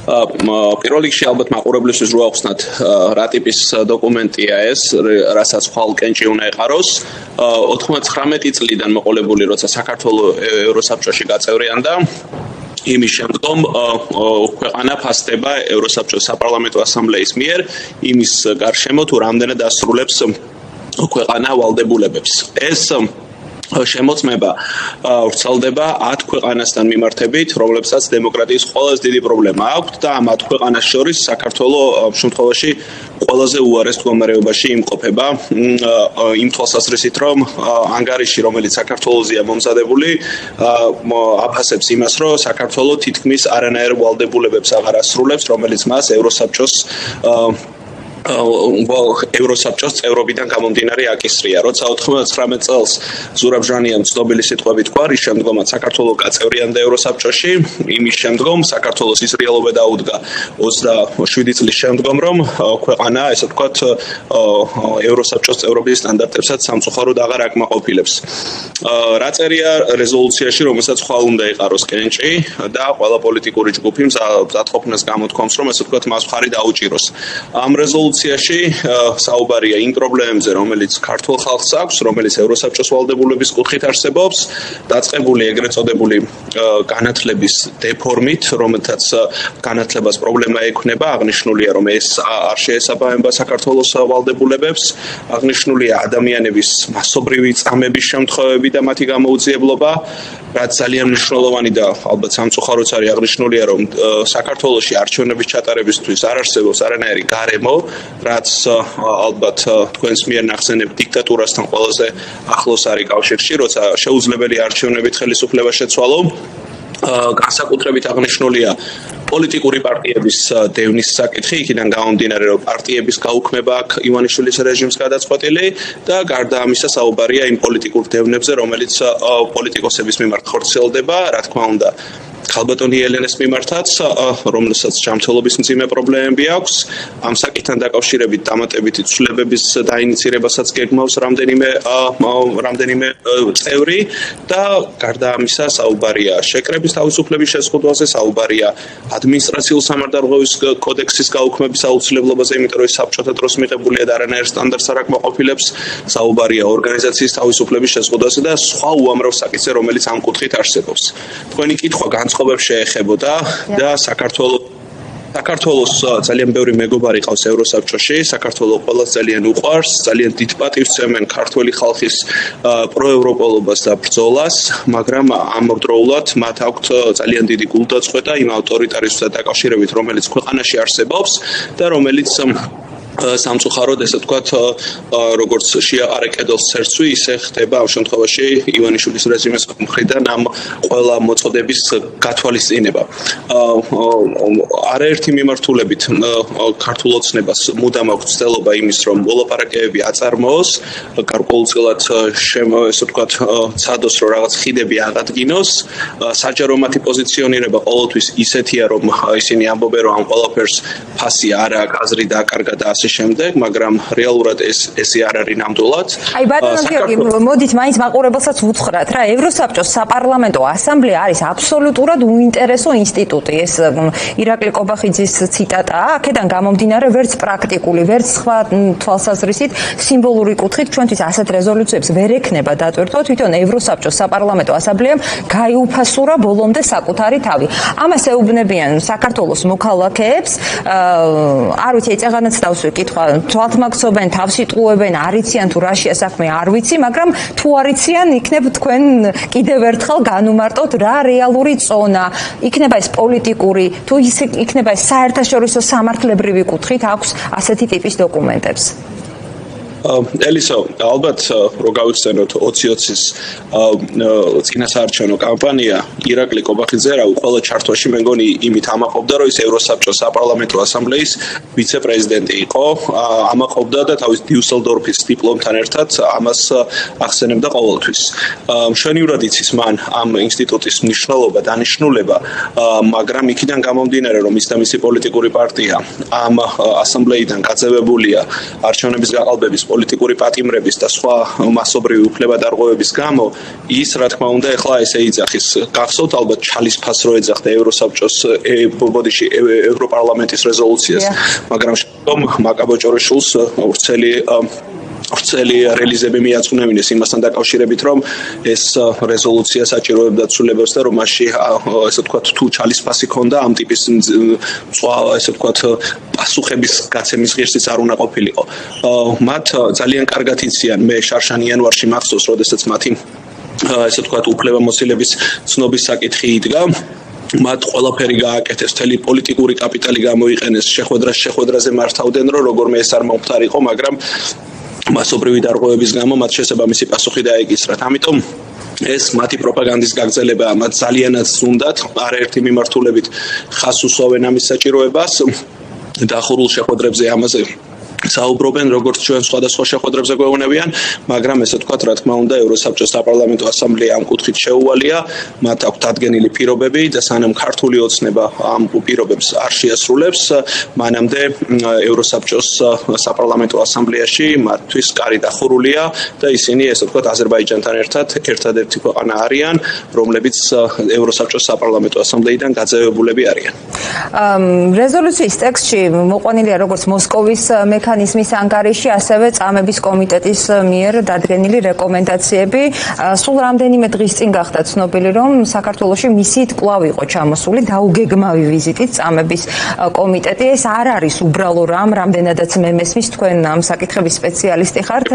პირველ რიგში ალბათ მაყურებლისთვის რო ახსნათ რა ტიპის დოკუმენტია ეს, რასაც ხვალ კენჭი უნდა ეყაროს. 99 წლიდან მოყოლებული, როცა საქართველოს ევროსაბჭოში გაწევრიანდა, იმის შემდგომ ქვეყანა ფასდება ევროსაბჭოს საპარლამენტო ასამბლეის მიერ იმის გარშემო თუ რამდენად ასრულებს ქვეყანა ვალდებულებებს. ეს შემოწმება ვრცელდება 10 ქვეყანასთან მიმართებით, რომლებსაც დემოკრატიის ყველაზე დიდი პრობლემა აქვს და ამ 10 ქვეყანას შორის საქართველოს შემთხვევაში ყველაზე უარეს მდგომარეობაში იმყოფება იმ თვალსაზრისით, რომ ანგარიში, რომელიც საქართველოსია მომზადებული, აფასებს იმას, რომ საქართველოს თითქმის არანაირ ვალდებულებებს აღარ ასრულებს, რომელიც მას ევროსაბჭოს წევრობიდან გამომდინარე აკისრია. როცა 99 წელს ზურაბ ჟანიამ ცნობილი სიტყვები თქვა, რის შემდგომაც საქართველოს გაწევრიანდა ევროსაბჭოში, იმის შემდგომ საქართველოს ის რეალობა დაუდგა 27 წლის შემდგომ, რომ ქვეყანა, ესე ვთქვათ, ევროსაბჭოს წევრობის სტანდარტებსაც სამწუხაროდ აღარ აკმაყოფილებს. რა წერია რეზოლუციაში, რომელსაც ხვალ უნდა ეყაროს კენჭი და ყველა პოლიტიკური ჯგუფი მზადყოფნას გამოთქვამს, რომ ესე ვთქვათ, მას მხარი დაუჭიროს. ამ რეზოლუციაში საუბარია იმ პრობლემებზე, რომელიც ქართულ ხალხს აქვს, რომელიც ევროსაბჭოს ვალდებულების კუთხით არსებობს, დაწყებული ეგრეთ წოდებული განათლების დეფორმით, რომელთაც განათლებას პრობლემა ექნება, აღნიშნულია, რომ ეს არ შეესაბამება საქართველოს ვალდებულებებს, აღნიშნულია ადამიანების მასობრივი წამების შემთხვევები და მათი გამოუძიებლობა, რაც ძალიან მნიშვნელოვანი და ალბათ სამწუხაროც არის აღნიშნულია, რომ საქართველოში არჩევნების ჩატარებისთვის არ არსებობს არანაირი გარემო, რაც ალბათ თქვენს მიერ ნახსენებ დიქტატურასთან ყველაზე ახლოს არის კავშირში, როცა შეუძლებელი არჩევნებით ხელისუფლება შეცვალო. განსაკუთრებით აღნიშნულია პოლიტიკური პარტიების დევნის საკითხი, იქიდან გამომდინარე, რომ პარტიების გაუქმება აქ ივანიშვილის რეჟიმს გადაწყვეტილი და გარდა ამისა საუბარია იმ პოლიტიკურ დევნებზე, რომელიც პოლიტიკოსების მიმართ ხორციელდება, რა თქმა უნდა, ქალბატონი ელენეს მიმართაც, რომელსაც ჯანმრთელობის მძიმე პრობლემები აქვს, ამ საკითხთან დაკავშირებით დამატებითი ცვლილებების დაინიცირებასაც გეგმავს რამდენიმე წევრი და გარდა ამისა საუბარია შეკრების თავისუფლების შეზღუდვაზე, საუბარია ადმინისტრაციულ სამართალდროის კოდექსის გაუქმების აუცილებლობაზე, იმიტომ რომ საბჭოთა დროს მიღებული არანაირ სტანდარტს არ აკმაყოფილებს, საუბარია ორგანიზაციის თავისუფლების შეზღუდვაზე და სხვა უამრავ საკითხზე, რომელიც ამ კუთხით არსებობს. თქვენი კითხვა განწყობებს შეეხებოდა და საქართველოს ძალიან ბევრი მეგობარი ყავს ევროსაბჭოში, საქართველოს ყველას ძალიან უყვარს, ძალიან დიდ პატივს სცემენ ქართველი ხალხის პროევროპელობას და ბრძოლას, მაგრამ ამავდროულად მათ აქვთ ძალიან დიდი გულდაწყვეტა იმ ავტორიტარიზმთან დაკავშირებით, რომელიც ქვეყანაში არსებობს და რომელიც სამწუხაროდ, ესე ვთქვათ, როგორც შეაყარე კედელს ცერცვი, ისე ხდება ამ შემთხვევაში ივანიშვილის რეჟიმის მხრიდან ამ ყველა მოწოდების გათვალისწინება. არაერთი მიმართულებით ქართულ ოცნებას მუდამ აქვს ცდილობა იმის, რომ მოლაპარაკებები აწარმოოს, გარკვეულწილად ესე ვთქვათ, ცადოს, რომ რაღაც ხიდები აღადგინოს, საჯარო მათი პოზიციონირება ყოველთვის ისეთია, რომ ისინი ამბობენ, რომ ამ ყველაფერს ფასი არ აქვს, აზრი დაკარგა და ასე შემდეგ, მაგრამ რეალურად ესე არ არის ნამდვილად. აი ბატონო გიორგი, მოდით მაინც მაყურებელსაც ვუთხრათ რა, ევროსაბჭოს საპარლამენტო ასამბლეა არის აბსოლუტურად უინტერესო ინსტიტუტი. ეს ირაკლი კობახიძის ციტატაა, აქედან გამომდინარე ვერც პრაქტიკული, ვერც სხვა თვალსაზრისით სიმბოლური კუთხით ჩვენთვის ასეთ რეზოლუციებს ვერ ექნება დატვირთვა, თვითონ ევროსაბჭოს საპარლამენტო ასამბლეამ გაიუფასურა ბოლომდე საკუთარი თავი. ამას ეუბნებიან საქართველოს მოქალაქეებს, არ ვიცი, ეწაღანაც თავს ვიკითხვა, თვალთ მაგცობენ, თავს იტყუებენ, არიციან თუ რაშია საქმე, არ ვიცი, მაგრამ თუ არიციან, იქნებ თქვენ კიდევ ერთხელ განუმარტოთ რა რეალური წონა, იქნება ეს პოლიტიკური, თუ იქნება ეს საერთაშორისო სამართლებრივი კუთხით აქვს ასეთი ტიპის დოკუმენტებს. ელისო, ალბათ რო გავიხსენოთ 2020-ის წინასაარჩევნო კამპანია, ირაკლი კობახიძე რა ყველა ჩართვაში მე მგონი იმით ამაყობდა, რომ ის ევროსაბჭოს საპარლამენტო ასამბლეის ვიცე-პრეზიდენტი იყო, ამაყობდა და თავის დიუსელდორფის დიპლომთან ერთად ამას ახსენებდა ყოველთვის. მშვენივრად იცის მან ამ ინსტიტუტის მნიშვნელობა, დანიშნულება, მაგრამ იქიდან გამომდინარე, რომ ის და მისი პოლიტიკური პარტია ამ ასამბლეიდან გაძევებულია არჩევნების გაყალბების პოლიტიკური პატიმრების და სხვა მასობრივი უფლებადარღვევების გამო ის რა თქმა უნდა ეხლა ესე იძახის გახსოვთ ალბათ ჩალისფას რო ეძახდა ევროსაბჭოს ევროპარლამენტის რეზოლუციას მაგრამ შემდგომ მაკაბოჭორიშვილს ვრცელი რელიზები მიაწვნევინეს იმასთან დაკავშირებით რომ ეს რეზოლუცია საჭიროებდა ცვლილებებს და რომ მასში ესე ვთქვათ თუ ჩალისფასი ქონდა ამ ტიპის ესე ვთქვათ პასუხების გაცემის ღირსიც არ უნდა ყოფილიყო მათ ძალიან კარგად იციან მე შარშან იანვარში მახსოვს როდესაც მათი ესე ვთქვათ უფლებამოსილების ცნობის საკითხი იდგა მათ ყველაფერი გააკეთეს, მთელი პოლიტიკური კაპიტალი გამოიყენეს, შეხვედრაზე მართავდნენ, რომ როგორმე ეს არ მომხდარიყო, მაგრამ მასობრივი დარღვევების გამო მათ შესაბამისი პასუხი დაეკისრათ. ამიტომ ეს მათი პროპაგანდის გაგრძელებაა, მათ ძალიანაც უნდათ, არაერთი მიმართულებით ხაზს უსვავენ ამის საჭიროებას. დახურულ შეხვედრებზე ამაზე საუბრობენ როგორც ჩვენ სხვადასხვა შეხვედრებზე გვეუბნებიან, მაგრამ ესე ვთქვათ, რა თქმა უნდა, ევროსაბჭოს საპარლამენტო ასამბლეა ამ კუთხით შეუვალია, მათ აქვთ დადგენილი პირობები და სანამ ქართული ოცნება ამ პირობებს არ შეასრულებს, მანამდე ევროსაბჭოს საპარლამენტო ასამბლეაში მათთვის კარი დახურულია და ისინი ესე ვთქვათ, აზერბაიჯანთან ერთად ერთადერთი ქვეყანა არიან, რომლებიც ევროსაბჭოს საპარლამენტო ასამბლეიდან გაძევებულები არიან. რეზოლუციის ტექსტში მოყვანილია როგორც მოსკოვის მექანიზმის ანგარიში, ასევე წამების კომიტეტის მიერ დადგენილი რეკომენდაციები. სულ რამდენიმე დღის წინ გახდა ცნობილი, რომ საქართველოში მისით კვლავ იყო ჩამოსული დაუგეგმავი ვიზიტით წამების კომიტეტი. ეს არ არის უბრალო რამ, რამდენადაც მე მესმის თქვენ ამ საკითხების სპეციალისტი ხართ.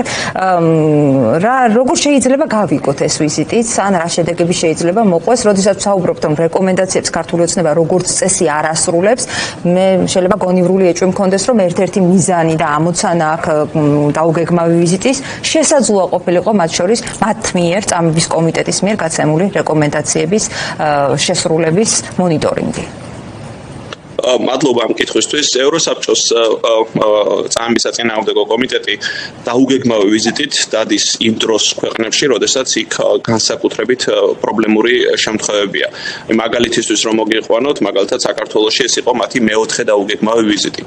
როგორ შეიძლება გავიგოთ ეს ვიზიტიც, ან რა შედეგები შეიძლება მოყვეს, როდესაც საუბრობთ რომ რეკომენდაციებს ქართული ოცნება როგორც წესი არ ასრულებს, მე შეიძლება გონივრული ეჭვი მქონდეს, რომ ერთ-ერთი მიზანი და ამოცანა აქ დაუგეგმავი ვიზიტის შესაძლოა ყოფილიყო მათ შორის მათ მიერ წამების კომიტეტის მიერ გაცემული რეკომენდაციების შესრულების მონიტორინგი. მადლობა ამ კითხვისთვის. ევროსაბჭოს წამების საწინააღმდეგო კომიტეტი დაუგეგმავი ვიზიტით დადის იმ დროს ქვეყნებში, როდესაც იქ განსაკუთრებით პრობლემური შემთხვევებია. მაგალითისთვის რომ მოგიყვანოთ, მაგალითად საქართველოში ეს იყო მათი მეოთხე დაუგეგმავი ვიზიტი.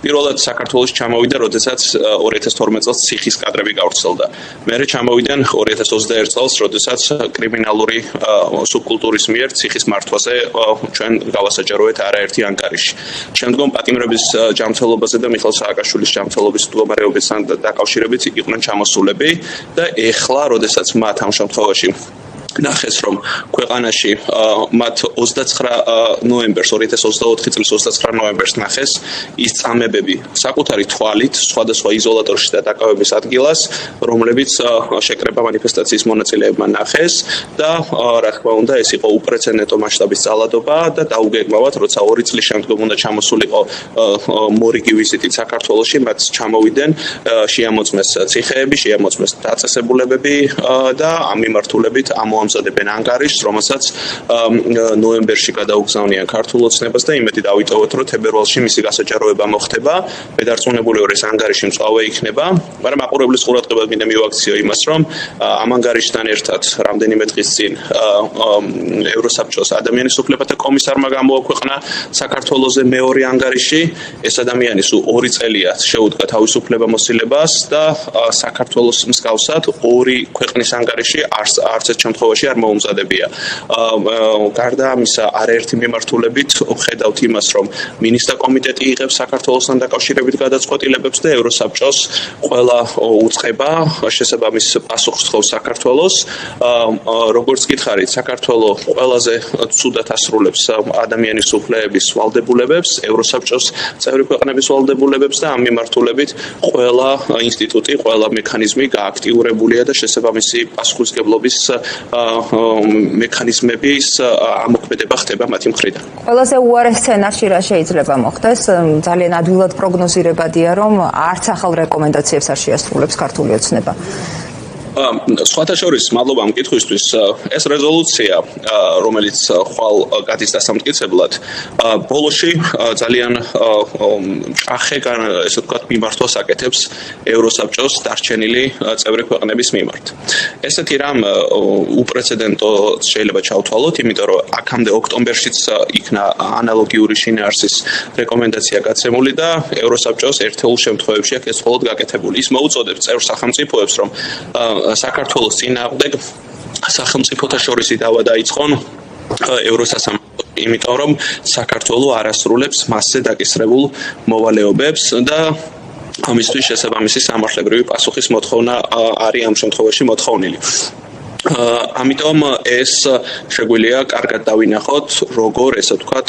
პირველად საქართველოში ჩამოვიდა, როდესაც 2012 წელს ციხის კადრები გავრცელდა. მერე ჩამოვიდნენ 2021 წელს, როდესაც კრიმინალური სუბკულტურის მიერ ციხის მართვაზე ჩვენ გავასაჭაროეთ არაერთი ანგარიში. შემდგომ პატიმრების ჯანმრთელობაზე და მიხეილ სააკაშვილის ჯანმრთელობის მდგომარეობასთან დაკავშირებით იყვნენ ჩამოსულები და ეხლა, როდესაც მათ ამ შემთხვევაში ნახეს რომ ქვეყანაში მათ 29 ნოემბერს 2024 წლის 29 ნოემბერს ნახეს ის წამებები საკუთარი თვალით სხვადასხვა იზოლატორში და დაკავების ადგილას რომლებიც შეკრება მანიფესტაციის მონაწილეებმა ნახეს და რა თქმა უნდა ეს იყო უპრეცედენტო მასშტაბის ძალადობა და დაუგეგმავად როცა 2 წლის შემდგომ უნდა ჩამოსულიყო მორიგი ვიზიტით საქართველოში მათ ჩამოვიდნენ შეამოწმეს ციხეები შეამოწმეს დაწესებულებები და ამ მიმართულებით ამზადებენ ანგარიშს, რომელსაც ნოემბერში გადაუგზავნიან ქართულ ოცნებას და იმედი დავიტოვოთ, რომ თებერვალში მისი გასაჭაროება მოხდება. მედარწმუნებული ვარ, ეს ანგარიში მწვავე იქნება, მაგრამ მაყურებლის ყურადღებას მინდა მივაქციო იმას, რომ ამ ანგარიშთან ერთად რამდენიმე დღის წინ ევროსაბჭოს ადამიანის უფლებათა კომისარმა გამოაქვეყნა საქართველოზე მეორე ანგარიში. ეს ადამიანი სულ 2 წელია შეუდგა თავისუფლებამოსილებას და საქართველოს მსგავსად 2 ქვეყნის ანგარიში არც ერთ შემთხვევაში არ მოუმზადებია. გარდა ამისა, არაერთი მიმართულებით ხედავთ იმას, რომ მინისტრთა კომიტეტი იღებს საქართველოსთან დაკავშირებით გადაწყვეტილებებს და ევროსაბჭოს ყველა უწყება შესაბამის პასუხს თხოვს საქართველოს. როგორც გითხარით, საქართველოს ყველაზე ცუდად ასრულებს ადამიანის უფლებების ვალდებულებებს, ევროსაბჭოს წევრი ქვეყნების ვალდებულებებს და ამ მიმართულებით ყველა ინსტიტუტი, ყველა მექანიზმი გააქტიურებულია და შესაბამისი პასუხისმგებლობის მექანიზმების ამოქმედება ხდება მათი მხრიდან. ყველაზე უარეს სცენარში რა შეიძლება მოხდეს? ძალიან ადვილად პროგნოზირებადია, რომ არც ახალ რეკომენდაციებს არ შეასრულებს ქართული ოცნება. სხვათა შორის მადლობა მკითხვისთვის. ეს რეზოლუცია, რომელიც ხვალ გადის დასამტკიცებლად, ბოლოში ძალიან ჭახე, ესე ვთქვათ, მიმართვას აკეთებს ევროსაბჭოს დარჩენილი წევრი ქვეყნების მიმართ. ესეთი რამ უპრეცედენტო შეიძლება ჩავთვალოთ, იმიტომ რომ აქამდე ოქტომბერშიც იქნა ანალოგიური შინაარსის რეკომენდაცია გაცემული და ევროსაბჭოს ერთეულ შემთხვევებში აქ ეს მხოლოდ გაკეთებული. ის მოუწოდებს წევრ სახელმწიფოებს, რომ საქართველოს წინააღმდეგ სახელმწიფოთა შორისი დავა დაიწყონ ევროსასამართლოში, იმიტომ რომ საქართველო არ ასრულებს მასზე დაკისრებულ მოვალეობებს და ამისთვის შესაბამისი სამართლებრივი პასუხის მოთხოვნა არის ამ შემთხვევაში მოთხოვნილი. ამიტომ ეს შეგვიძლია კარგად დავინახოთ, როგორ ესე ვთქვათ,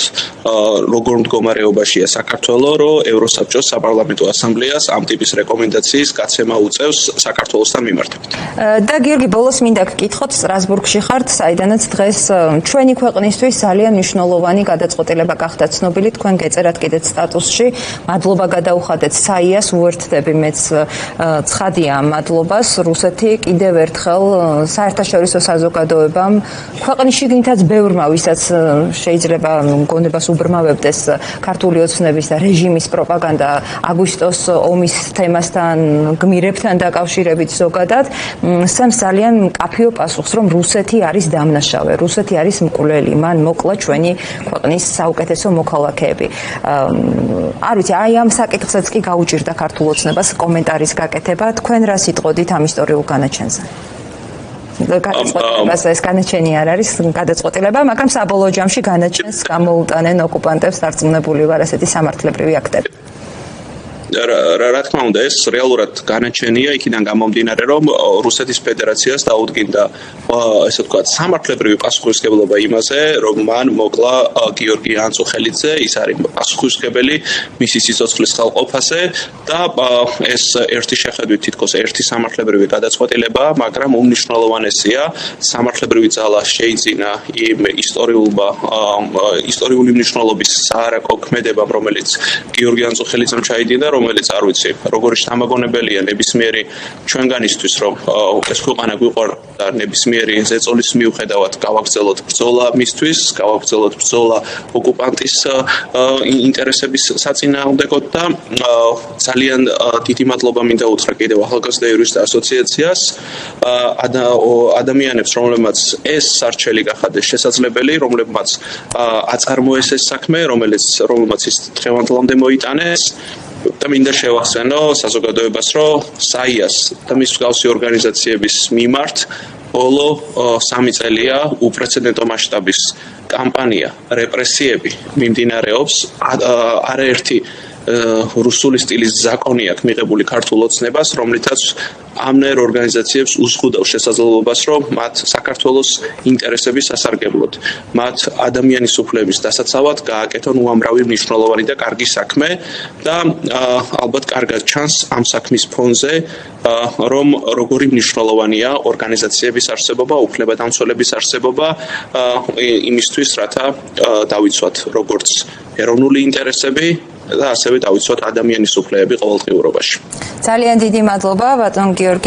როგორ მდგომარეობაშია საქართველო, რომ ევროსაბჭოს საპარლამენტო ასამბლეას ამ ტიპის რეკომენდაციის გაცემა უწევს საქართველოსთან მიმართებით. და გიორგი, ბოლოს მინდა გკითხოთ, სტრასბურგში ხართ, საიდანაც დღეს ჩვენი ქვეყნისთვის ძალიან მნიშვნელოვანი გადაწყვეტილება გახდა ცნობილი, თქვენ გეწერათ კიდეც სტატუსში. მადლობა გადაუხადეთ საიას, უერთდები მეც ცხადია ამ მადლობას. რუსეთი კიდევ ერთხელ საერთაშორისო საზოგადოებამ ქვეყნის შიგნითაც ბევრმა, ვისაც შეიძლება გონებას უბრმავებდეს ქართული ოცნების და რეჟიმის პროპაგანდა აგვისტოს ომის თემასთან, გმირებთან დაკავშირებით ზოგადად, სცემს ძალიან მკაფიო პასუხს, რომ რუსეთი არის დამნაშავე, რუსეთი არის მკვლელი, მან მოკლა ჩვენი ქვეყნის საუკეთესო მოქალაქეები. არ ვიცი, აი ამ საკითხსაც კი გაუჭირდა ქართულ ოცნებას კომენტარის გაკეთება. თქვენ რას იტყოდით ამ ისტორიულ განაჩენზე? გადაწყვეტილებას ეს განაჩენი არ არის გადაწყვეტილება, მაგრამ საბოლოო ჯამში განაჩენს გამოუტანენ ოკუპანტებს დარწმუნებული ვარ ასეთი სამართლებრივი აქტები. რა თქმა უნდა, ეს რეალურად განაჩენია იქიდან გამომდინარე, რომ რუსეთის ფედერაციას დაუდგინდა ესე ვთქვათ, სამართლებრივი პასუხისმგებლობა იმაზე, რომ მან მოკლა გიორგი ანწუხელიძე, ის არის პასუხისმგებელი მისი სიცოცხლის ხალყოფაზე და ეს ერთი შეხედვით თითქოს ერთი სამართლებრივი გადაწყვეტილებაა, მაგრამ უმნიშვნელოვანესია სამართლებრივი ძალა შეიძინა იმ ისტორიული მნიშვნელობის საარაკო ქმედებამ, რომელიც გიორგი ანწუხელიძემ ჩაიდინა, რომელიც არ ვიცი, როგორი შთამაგონებელია ნებისმიერი ჩვენგანისთვის, რომ ეს ქვეყანა გვიყვარდა ნებისმიერი ზეწოლის მიუხედავად გავაგრძელოთ ბრძოლა მისთვის, გავაგრძელოთ ბრძოლა ოკუპანტის ინტერესების საწინააღმდეგოდ და ძალიან დიდი მადლობა მინდა უთხრა კიდევ ახალგაზრდა იურისტთა ასოციაციას, ადამიანებს, რომლებმაც ეს სარჩელი გახადეს შესაძლებელი, რომლებმაც აწარმოეს ეს საქმე, რომელმაც ის დღევანდლამდე მოიტანეს. და მინდა შევახსენო საზოგადოებას, რომ საიას და მის მსგავსი ორგანიზაციების მიმართ ბოლო 3 წელია უპრეცედენტო მასშტაბის კამპანია, რეპრესიები მიმდინარეობს, არაერთი რუსული სტილის ზაკონი აქვს მიღებული ქართულ ოცნებას, რომლითაც ამნაირ ორგანიზაციებს უზღუდავს შესაძლებლობას, რომ მათ საქართველოს ინტერესების სასარგებლოდ, მათ ადამიანის უფლების დასაცავად გააკეთონ უამრავი მნიშვნელოვანი და კარგი საქმე და ალბათ კარგად ჩანს ამ საქმის ფონზე, რომ როგორი მნიშვნელოვანია ორგანიზაციების არსებობა, უფლებადამცველების არსებობა იმისთვის, რათა დავიცვათ როგორც ეროვნული ინტერესები და ასევე დავიცვათ ადამიანის უფლებები ყოველდღიურობაში. ძალიან დიდი მადლობა, ბატონ გიორგი.